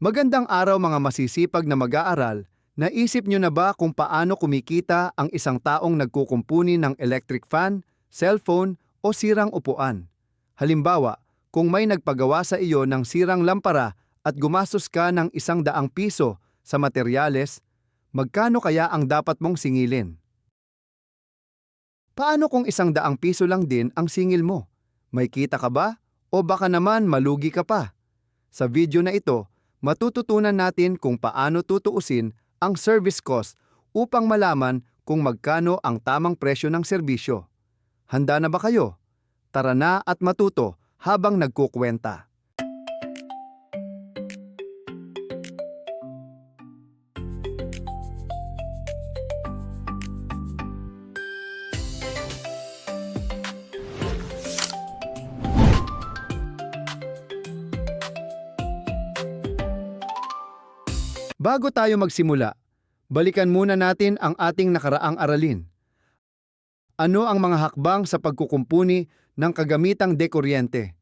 Magandang araw mga masisipag na mag-aaral. Naisip nyo na ba kung paano kumikita ang isang taong nagkukumpuni ng electric fan, cellphone o sirang upuan? Halimbawa, kung may nagpagawa sa iyo ng sirang lampara at gumastos ka ng ₱100 sa materyales, magkano kaya ang dapat mong singilin? Paano kung ₱100 lang din ang singil mo? May kita ka ba? O baka naman malugi ka pa? Sa video na ito, matututunan natin kung paano tutuusin ang service cost upang malaman kung magkano ang tamang presyo ng serbisyo. Handa na ba kayo? Tara na at matuto habang nagkukwenta. Bago tayo magsimula, balikan muna natin ang ating nakaraang aralin. Ano ang mga hakbang sa pagkukumpuni ng kagamitang dekuryente?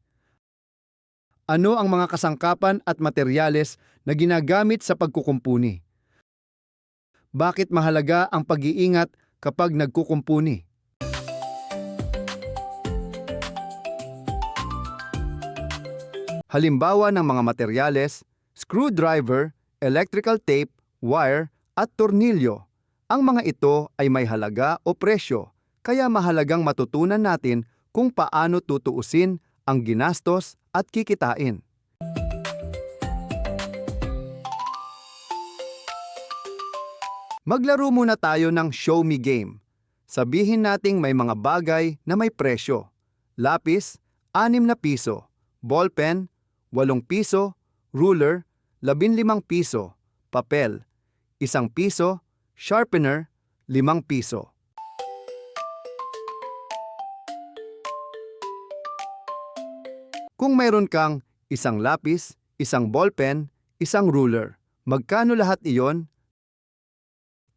Ano ang mga kasangkapan at materyales na ginagamit sa pagkukumpuni? Bakit mahalaga ang pag-iingat kapag nagkukumpuni? Halimbawa ng mga materyales, screwdriver, electrical tape, wire, at tornilyo. Ang mga ito ay may halaga o presyo, kaya mahalagang matutunan natin kung paano tutuusin ang ginastos at kikitain. Maglaro muna tayo ng show me game. Sabihin nating may mga bagay na may presyo. Lapis, ₱6. Ballpen, ₱8. Ruler, ₱15. Papel, ₱1. Sharpener, ₱5. Kung mayroon kang isang lapis, isang ballpen, isang ruler, magkano lahat iyon?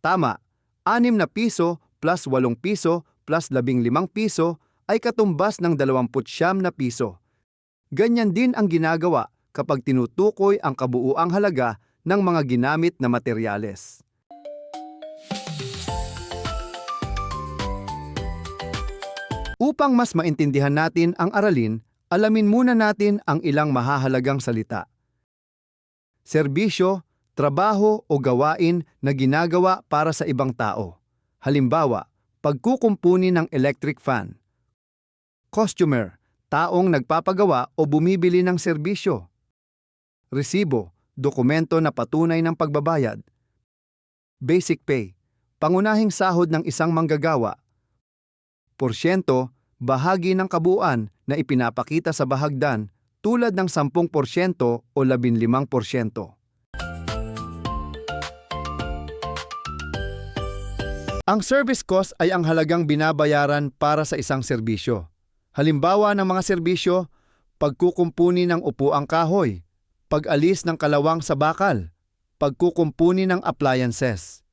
Tama, ₱6 plus ₱8 plus ₱15 ay katumbas ng ₱29. Ganyan din ang ginagawa kapag tinutukoy ang kabuuang halaga ng mga ginamit na materyales. Upang mas maintindihan natin ang aralin, alamin muna natin ang ilang mahahalagang salita. Serbisyo, trabaho o gawain na ginagawa para sa ibang tao. Halimbawa, pagkukumpuni ng electric fan. Customer, taong nagpapagawa o bumibili ng serbisyo. Resibo, dokumento na patunay ng pagbabayad. Basic pay, pangunahing sahod ng isang manggagawa. Porsyento, bahagi ng kabuuan na ipinapakita sa bahagdan tulad ng 10% o 15%. Ang service cost ay ang halagang binabayaran para sa isang serbisyo. Halimbawa ng mga serbisyo, pagkukumpuni ng upuang kahoy, pag-alis ng kalawang sa bakal, pagkukumpuni ng appliances.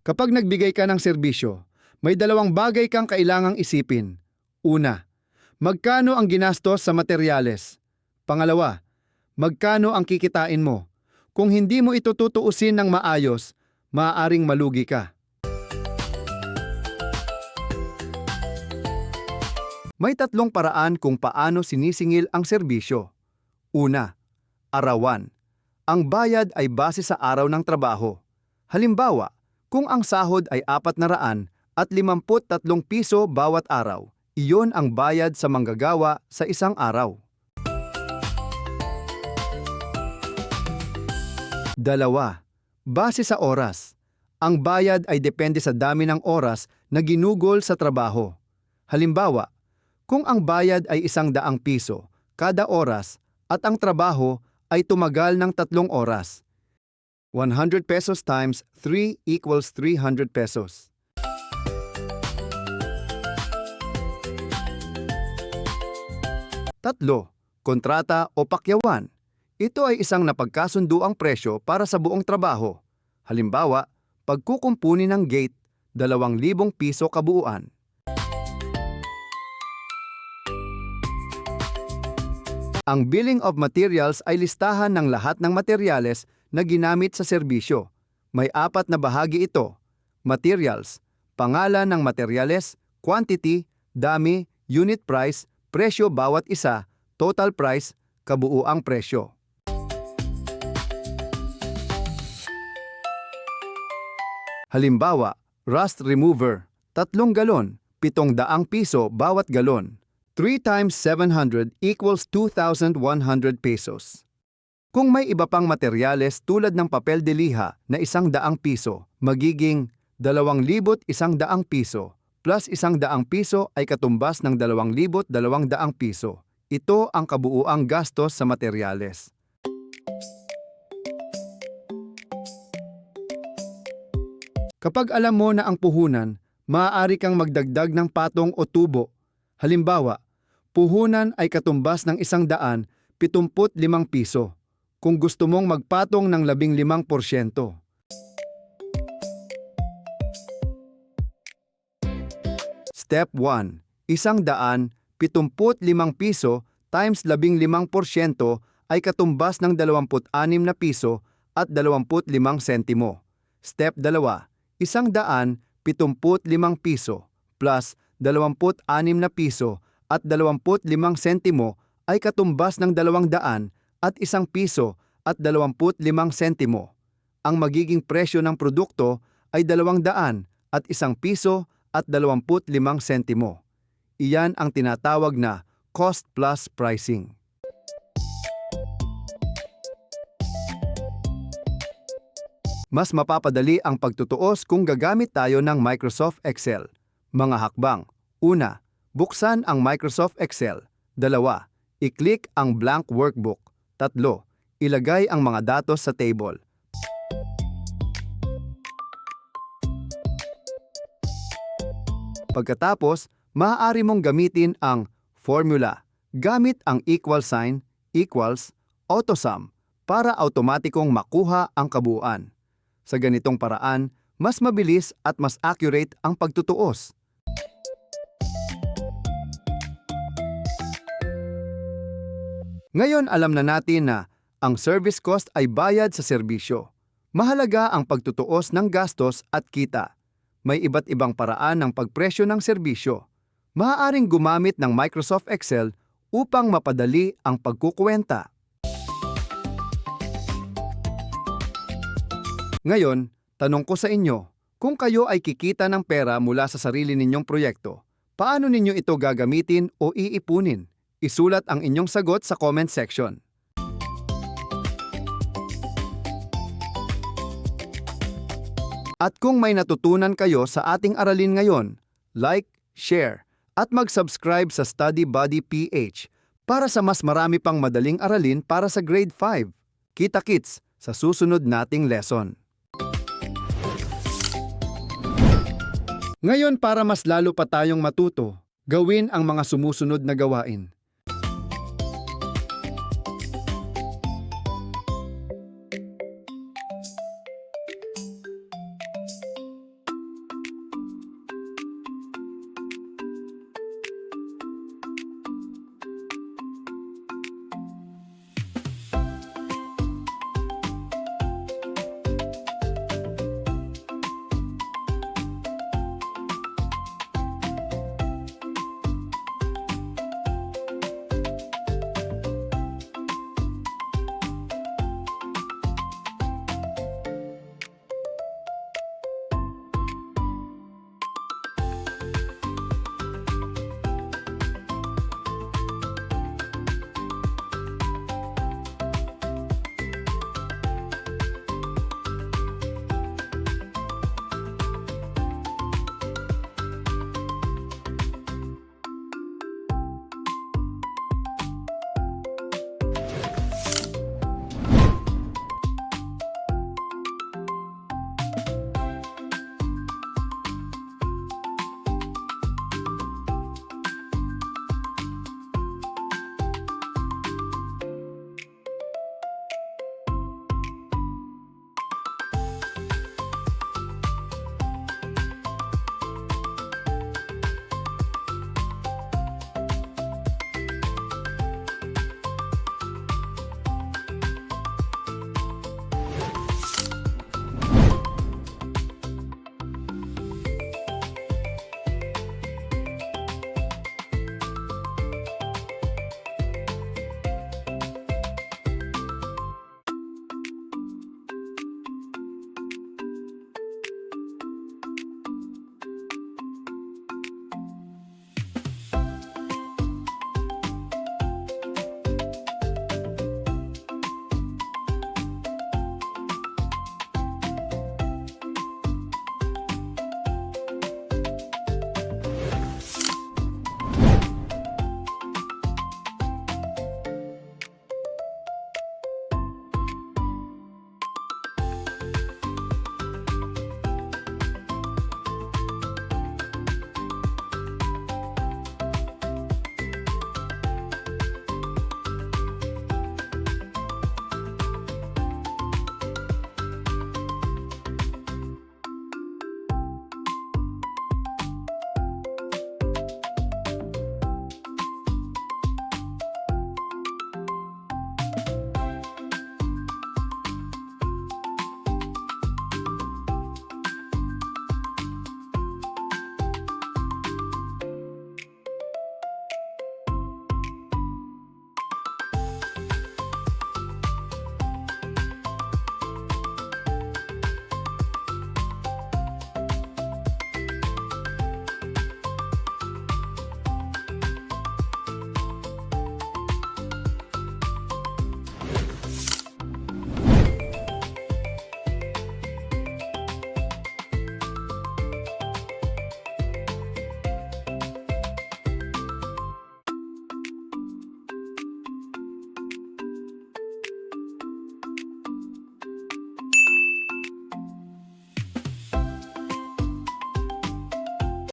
Kapag nagbigay ka ng serbisyo, may dalawang bagay kang kailangang isipin. Una, magkano ang ginastos sa materyales? Pangalawa, magkano ang kikitain mo? Kung hindi mo ito tutuusin ng maayos, maaaring malugi ka. May 3 paraan kung paano sinisingil ang serbisyo. Una, arawan. Ang bayad ay base sa araw ng trabaho. Halimbawa, kung ang sahod ay ₱453 bawat araw, iyon ang bayad sa manggagawa sa isang araw. Dalawa, base sa oras. Ang bayad ay depende sa dami ng oras na ginugol sa trabaho. Halimbawa, kung ang bayad ay ₱100 kada oras at ang trabaho ay tumagal ng 3 oras, ₱100 times 3 equals ₱300. Tatlo, kontrata o pakyawan. Ito ay isang napagkasunduang presyo para sa buong trabaho. Halimbawa, pagkukumpuni ng gate, ₱2,000 kabuuan. Ang billing of materials ay listahan ng lahat ng materyales na ginamit sa serbisyo. May 4 na bahagi ito: materials, pangalan ng materyales, quantity, dami, unit price, presyo bawat isa, total price, kabuuang presyo. Halimbawa, rust remover, 3 galon, 700 piso bawat galon. 3 times 700 equals 2,100 pesos. Kung may iba pang materyales tulad ng papel de liha na 100 piso, magiging 2,100 piso plus 100 piso ay katumbas ng 2,200 piso. Ito ang kabuuang gastos sa materyales. Kapag alam mo na ang puhunan, maaari kang magdagdag ng patong o tubo. Halimbawa, puhunan ay katumbas ng 175 piso. Kung gusto mong magpatong ng 15%. Step 1. 175 piso times 15% ay katumbas ng 26 na piso at 25 sentimo. Step 2. 175 piso plus 26 na piso at 25 sentimo ay katumbas ng 200 at 1 piso at 25 sentimo. Ang magiging presyo ng produkto ay 200 at 1 piso at 25 sentimo. Iyan ang tinatawag na cost plus pricing. Mas mapapadali ang pagtutuos kung gagamit tayo ng Microsoft Excel. Mga hakbang. 1. Buksan ang Microsoft Excel. 2. I-click ang blank workbook. 3. Ilagay ang mga datos sa table. Pagkatapos, maaari mong gamitin ang formula gamit ang equal sign, equals, AutoSum para automatikong makuha ang kabuuan. Sa ganitong paraan, mas mabilis at mas accurate ang pagtutuos. Ngayon alam na natin na ang service cost ay bayad sa serbisyo. Mahalaga ang pagtutuos ng gastos at kita. May iba't ibang paraan ng pagpresyo ng serbisyo. Maaaring gumamit ng Microsoft Excel upang mapadali ang pagkukuwenta. Ngayon, tanong ko sa inyo, kung kayo ay kikita ng pera mula sa sarili ninyong proyekto, paano ninyo ito gagamitin o iipunin? Isulat ang inyong sagot sa comment section. At kung may natutunan kayo sa ating aralin ngayon, like, share, at mag-subscribe sa Study Buddy PH para sa mas marami pang madaling aralin para sa Grade 5. Kita-kits sa susunod nating lesson. Ngayon para mas lalo pa tayong matuto, gawin ang mga sumusunod na gawain.